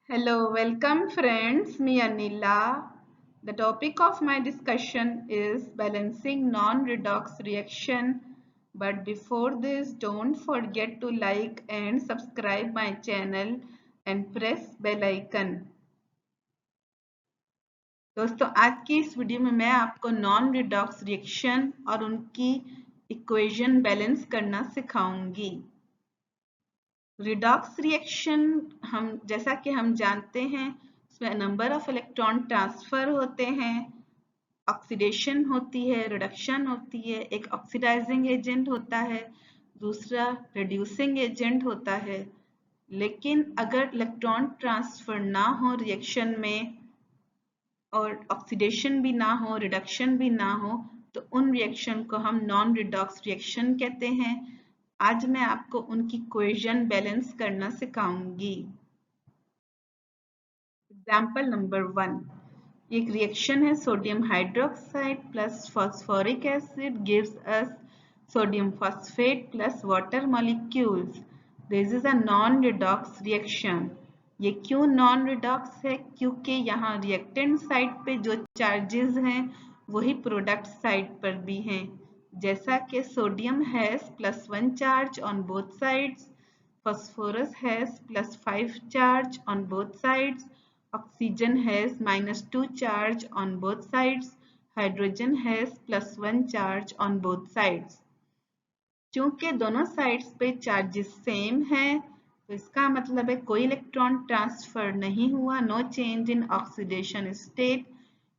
Hello, welcome friends. Me Anila. The topic of my discussion is balancing non-redox reaction. But before this, don't forget to like and subscribe my channel and press bell icon. दोस्तों आज की इस video में मैं आपको non redox reaction और उनकी equation balance करना सिखाऊंगी। रिडॉक्स रिएक्शन जैसा कि हम जानते हैं उसमें नंबर ऑफ इलेक्ट्रॉन ट्रांसफर होते हैं, ऑक्सीडेशन होती है, रिडक्शन होती है, एक ऑक्सीडाइजिंग एजेंट होता है, दूसरा रिड्यूसिंग एजेंट होता है। लेकिन अगर इलेक्ट्रॉन ट्रांसफर ना हो रिएक्शन में और ऑक्सीडेशन भी ना हो, रिडक्शन भी ना हो, तो उन रिएक्शन को हम नॉन रिडॉक्स रिएक्शन कहते हैं। आज मैं आपको उनकी इक्वेशन बैलेंस करना सिखाऊंगी। एग्जाम्पल नंबर 1, एक रिएक्शन है sodium hydroxide plus phosphoric acid gives us sodium phosphate plus water molecules. This is a non redox reaction. ये क्यों नॉन रिडॉक्स है? क्योंकि यहाँ रिएक्टेंट साइड पे जो चार्जेस हैं वही प्रोडक्ट साइड पर भी हैं। जैसा कि sodium has +1 charge on both sides, phosphorus has +5 charge on both sides, oxygen has -2 charge on both sides, hydrogen has +1 charge on both sides. चूंकि दोनों साइड्स पे चार्जेस सेम हैं तो इसका मतलब है कोई इलेक्ट्रॉन ट्रांसफर नहीं हुआ, no change in oxidation state,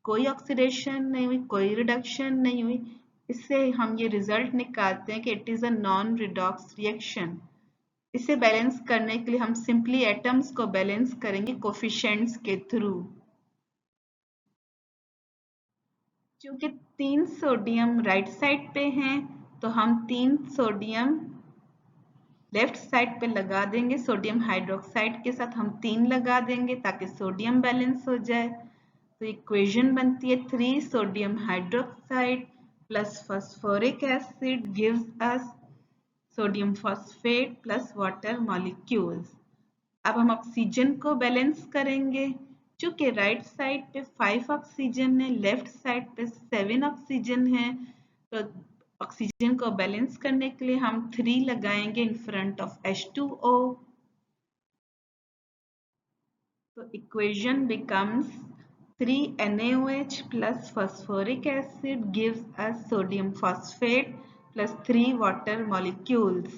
कोई ऑक्सीडेशन नहीं हुई, कोई रिडक्शन नहीं हुई। इससे हम ये रिजल्ट निकालते हैं कि it is a non redox reaction. इसे बैलेंस करने के लिए हम सिंपली एटम्स को बैलेंस करेंगे कोफिशिएंट्स के थ्रू। क्योंकि 3 सोडियम राइट साइड पे हैं तो हम 3 सोडियम लेफ्ट साइड पे लगा देंगे। सोडियम हाइड्रोक्साइड के साथ हम 3 लगा देंगे ताकि सोडियम बैलेंस हो जाए। तो इक्वेशन बनती है 3 sodium hydroxide plus phosphoric acid gives us sodium phosphate plus water molecules. अब हम ऑक्सीजन को बैलेंस करेंगे। चूंकि राइट साइड पे 5 ऑक्सीजन है, लेफ्ट साइड पे 7 ऑक्सीजन है, तो ऑक्सीजन को बैलेंस करने के लिए हम 3 लगाएंगे इन फ्रंट ऑफ H2O। तो equation becomes 3NaOH plus phosphoric acid gives us sodium phosphate plus 3 water molecules.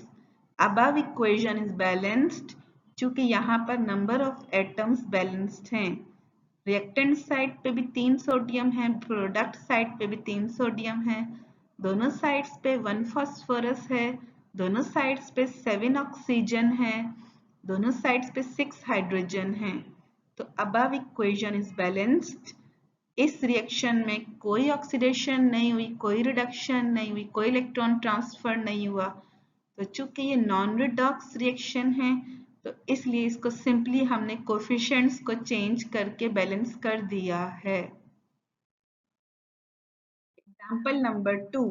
Above equation is balanced चूंकि यहाँ पर नंबर ऑफ एटम्स बैलेंस्ड हैं। रिएक्टेंट साइड पे भी 3 सोडियम है, प्रोडक्ट साइड पे भी 3 सोडियम है, दोनों साइड्स पे 1 फास्फोरस है, दोनों साइड्स पे 7 ऑक्सीजन है, दोनों साइड्स पे 6 हाइड्रोजन है। तो अबव इक्वेशन इज बैलेंस्ड। इस रिएक्शन में कोई ऑक्सीडेशन नहीं हुई, कोई रिडक्शन नहीं हुई, कोई इलेक्ट्रॉन ट्रांसफर नहीं हुआ। तो चूंकि ये नॉन रिडॉक्स रिएक्शन है तो इसलिए इसको सिंपली हमने कोफिशिएंट्स को चेंज करके बैलेंस कर दिया है। एग्जाम्पल नंबर 2,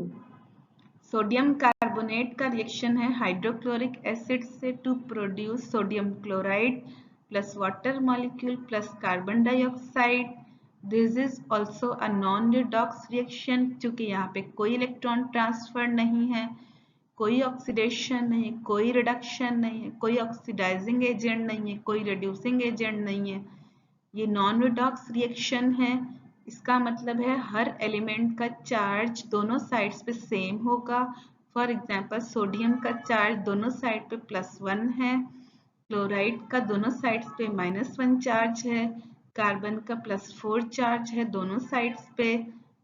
सोडियम कार्बोनेट का रिएक्शन है हाइड्रोक्लोरिक एसिड से to produce sodium chloride plus water molecule plus carbon dioxide. This is also a non redox reaction. चूंकि यहाँ पे कोई इलेक्ट्रॉन ट्रांसफर नहीं है, कोई ऑक्सीडेशन नहीं है, कोई रिडक्शन नहीं है, कोई ऑक्सीडाइजिंग एजेंट नहीं है, कोई रिड्यूसिंग एजेंट नहीं है। ये नॉन रिडॉक्स रिएक्शन है। इसका मतलब है हर एलिमेंट का चार्ज दोनों साइड्स पे सेम होगा। फॉर एग्जांपल सोडियम का चार्ज दोनों साइड पे +1 है, क्लोराइड का दोनों साइड्स पे -1 चार्ज है, कार्बन का +4 चार्ज है दोनों साइड्स पे,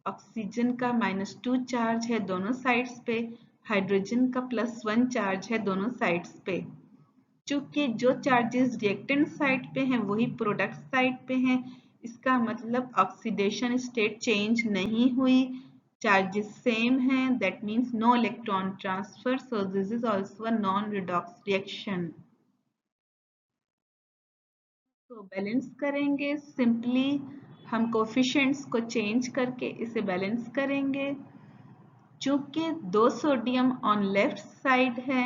ऑक्सीजन का -2 चार्ज है दोनों साइड्स पे, हाइड्रोजन का +1 चार्ज है दोनों साइड्स पे। चूंकि जो चार्जेस रिएक्टेंट साइड पे हैं वही प्रोडक्ट साइड पे हैं, इसका मतलब ऑक्सीडेशन स्टेट चेंज नहीं हुई, चार्जेस सेम हैं, that means no electron transfer, so this is also a non redox reaction. तो बैलेंस करेंगे सिंपली हम कोफिशिएंट्स को चेंज करके इसे बैलेंस करेंगे। चूंकि 2 सोडियम ऑन लेफ्ट साइड है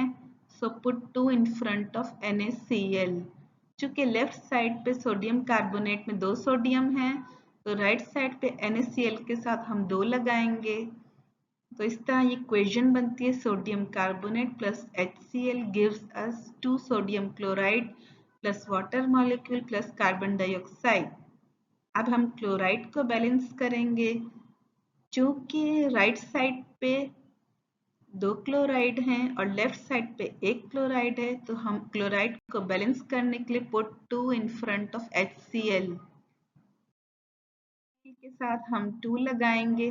so put 2 in front of NaCl। चूंकि लेफ्ट साइड पे सोडियम कार्बोनेट में 2 सोडियम हैं, तो राइट साइड पे NaCl के साथ हम 2 लगाएंगे। तो इस तरह ये इक्वेशन बनती है sodium carbonate plus HCl gives us 2 sodium chloride plus water molecule plus carbon dioxide. अब हम क्लोराइड को बैलेंस करेंगे। चूंकि राइट साइड पे 2 क्लोराइड हैं और लेफ्ट साइड पे 1 क्लोराइड है, तो हम क्लोराइड को बैलेंस करने के लिए put 2 in front of HCl के साथ हम 2 लगाएंगे।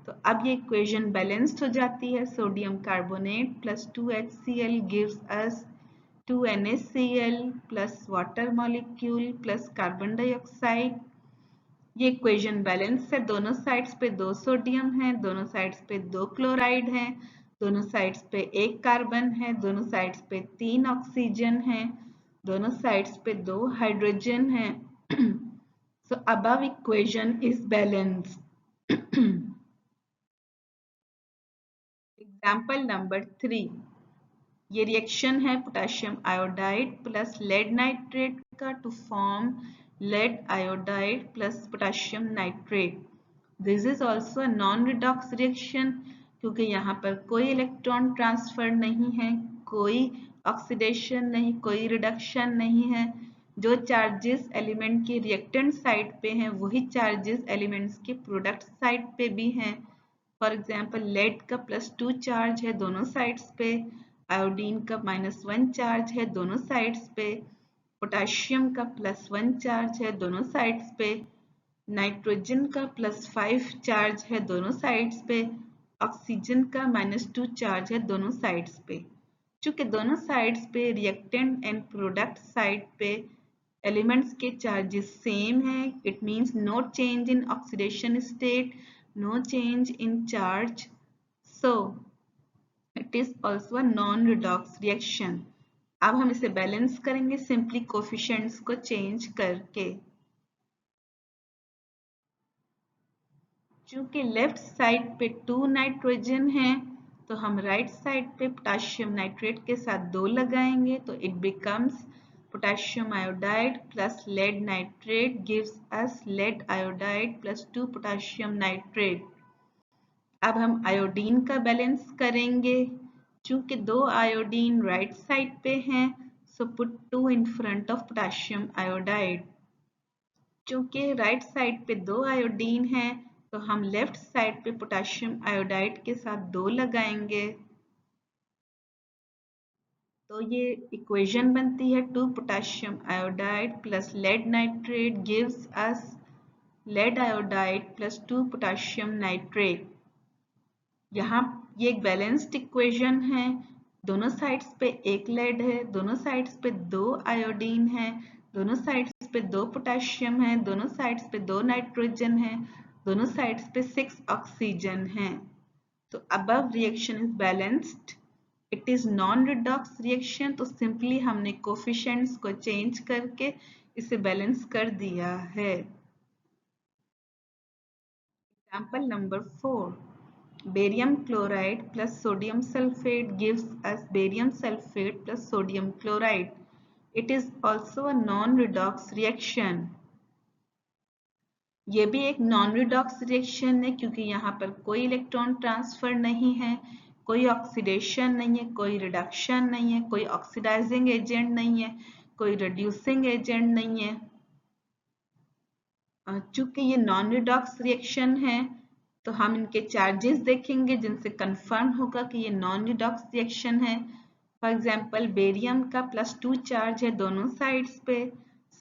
तो अब ये इक्वेशन बैलेंस्ड हो जाती है। Sodium carbonate plus 2HCl gives us 2 NaCl plus water molecule plus carbon dioxide. ये इक्वेशन बैलेंस है। दोनों साइड्स पे 2 सोडियम है, दोनों साइड्स पे 2 क्लोराइड है, दोनों साइड्स पे 1 कार्बन है, दोनों साइड्स पे 3 ऑक्सीजन है, दोनों साइड्स पे 2 हाइड्रोजन है। So above equation is balanced. Example number 3, ये रिएक्शन है potassium iodide plus lead nitrate का to form lead iodide plus potassium nitrate. This is also non redox reaction, क्योंकि यहाँ पर कोई इलेक्ट्रॉन ट्रांसफर नहीं है, कोई ऑक्सीडेशन नहीं, कोई रिडक्शन नहीं है। जो चार्जेस एलिमेंट की रिएक्टेंट साइड पे हैं, वही चार्जेस एलिमेंट्स के प्रोडक्ट साइड पे भी हैं। फॉर एग्जाम्पल लेड का +2 चार्ज है दोनों साइड्स पे, आयोडीन का -1 चार्ज है दोनों साइड्स पे, पोटेशियम का +1 चार्ज है दोनों साइड्स पे, नाइट्रोजन का +5 चार्ज है दोनों साइड्स पे, ऑक्सीजन का -2 चार्ज है दोनों साइड्स पे। चूंकि दोनों साइड्स पे रिएक्टेंट एंड प्रोडक्ट साइड पे एलिमेंट्स के चार्जेस सेम है, it means no change in oxidation state, no change in charge, so it is also a non redox reaction. अब हम इसे बैलेंस करेंगे सिंपली कोफिशिएंट्स को चेंज करके। चूंकि लेफ्ट साइड पे 2 नाइट्रोजन है, तो हम राइट साइड पे पोटेशियम नाइट्रेट के साथ 2 लगाएंगे, तो it becomes potassium iodide plus lead nitrate gives us lead iodide plus 2 potassium nitrate. अब हम आयोडीन का बैलेंस करेंगे। चूंकि 2 आयोडीन राइट साइड पे हैं, so put 2 in front of potassium iodide. चूंकि राइट साइड पे 2 आयोडीन हैं, तो हम लेफ्ट साइड पे पोटेशियम आयोडाइड के साथ 2 लगाएंगे। तो ये इक्वेशन बनती है 2 potassium iodide plus lead nitrate gives us lead iodide plus 2 potassium nitrate. यहाँ ये एक बैलेंस्ड इक्वेशन है। दोनों साइड्स पे 1 लेड है, दोनों साइड्स पे 2 आयोडीन है, दोनों साइड्स पे 2 पोटेशियम है, दोनों साइड्स पे 2 नाइट्रोजन है, दोनों साइड्स पे 6 ऑक्सीजन है। तो above reaction is balanced, it is non redox reaction. तो सिंपली हमने कोफिशिएंट्स को चेंज करके इसे बैलेंस कर दिया है। Example number 4, barium chloride plus sodium sulphate gives us barium sulphate plus sodium chloride. It is also a non redox reaction. ये भी एक नॉन रिडॉक्स रिएक्शन है, क्योंकि यहाँ पर कोई इलेक्ट्रॉन ट्रांसफर नहीं है, कोई ऑक्सीडेशन नहीं है, कोई रिडक्शन नहीं है, कोई ऑक्सीडाइजिंग एजेंट नहीं है, कोई रिड्यूसिंग एजेंट नहीं है। चूंकि ये नॉन रिडॉक्स रिएक्शन है, तो हम इनके चार्जेस देखेंगे जिनसे कंफर्म होगा कि ये नॉन रिडॉक्स रिएक्शन है। फॉर एग्जांपल बेरियम का +2 चार्ज है दोनों साइड्स पे,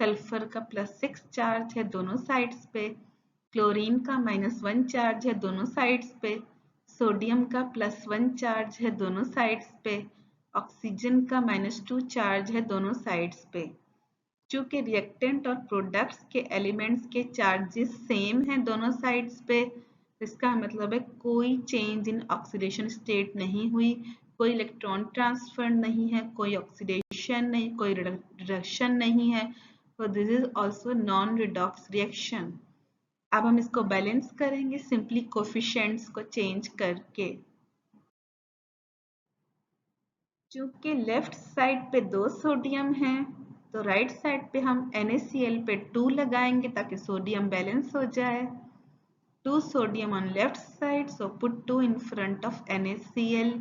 सल्फर का +6 चार्ज है दोनों साइड्स पे, क्लोरीन का -1 चार्ज है दोनों साइड्स पे, सोडियम का +1 चार्ज है दोनों साइड्स पे, ऑक्सीजन का -2 चार्ज है दोनों साइड्स पे। चूंकि रिएक्टेंट और प्रोडक्ट्स के एलिमेंट्स के चार्जेस सेम हैं दोनों साइड्स पे, इसका मतलब है कोई चेंज इन ऑक्सीडेशन स्टेट नहीं हुई, कोई इलेक्ट्रॉन ट्रांसफर नहीं है, कोई ऑक्सीडेशन नहीं, कोई रिडक्शन नहीं है। तो this is also non redox reaction. अब हम इसको बैलेंस करेंगे सिंपली कोफिशिएंट्स को चेंज करके। चूंकि लेफ्ट साइड पे 2 सोडियम हैं, तो राइट साइड पे हम NaCl पे 2 लगाएंगे ताकि सोडियम बैलेंस हो जाए। 2 sodium on left side, so put 2 in front of NaCl।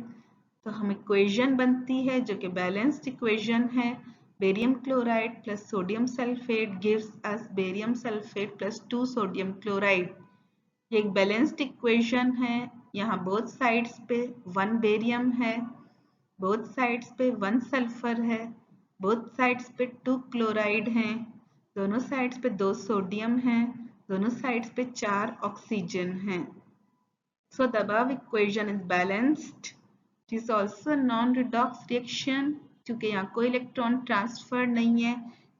तो हम इक्वेशन बनती है जो कि बैलेंस्ड इक्वेशन है। Barium chloride plus sodium sulphate gives us barium sulphate plus 2 sodium chloride. ये एक बैलेंस्ड इक्वेशन है। यहाँ बोथ साइड्स पे 1 बेरियम है, बोथ साइड्स पे 1 सल्फर है, बोथ साइड्स पे 2 क्लोराइड हैं, दोनों साइड्स पे 2 सोडियम हैं, दोनों साइड्स पे 4 ऑक्सीजन हैं। So the above equation is balanced. It is also a non-redox reaction क्योंकि यहाँ कोई इलेक्ट्रॉन ट्रांसफर नहीं है,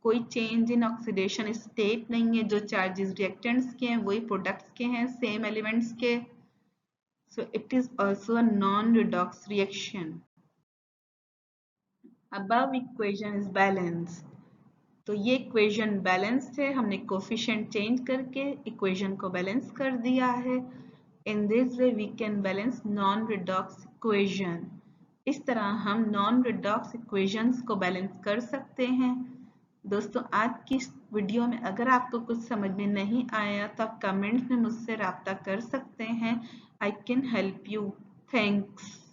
कोई चेंज इन ऑक्सीडेशन स्टेट नहीं है। जो चार्जेस रिएक्टेंट्स के हैं वही प्रोडक्ट्स के हैं, सेम एलिमेंट्स के। So it is also a non-redox reaction. Above equation is balanced. तो ये इक्वेशन बैलेंस्ड है, हमने कोफिशिएंट चेंज करके इक्वेशन को बैलेंस कर दिया है। In this way we can balance non redox equation. इस तरह हम नॉन रिडॉक्स इक्वेशंस को बैलेंस कर सकते हैं। दोस्तों, आज की इस वीडियो में अगर आपको कुछ समझ में नहीं आया तो आप कमेंट्स में मुझसे राब्ता कर सकते हैं। I can help you. Thanks.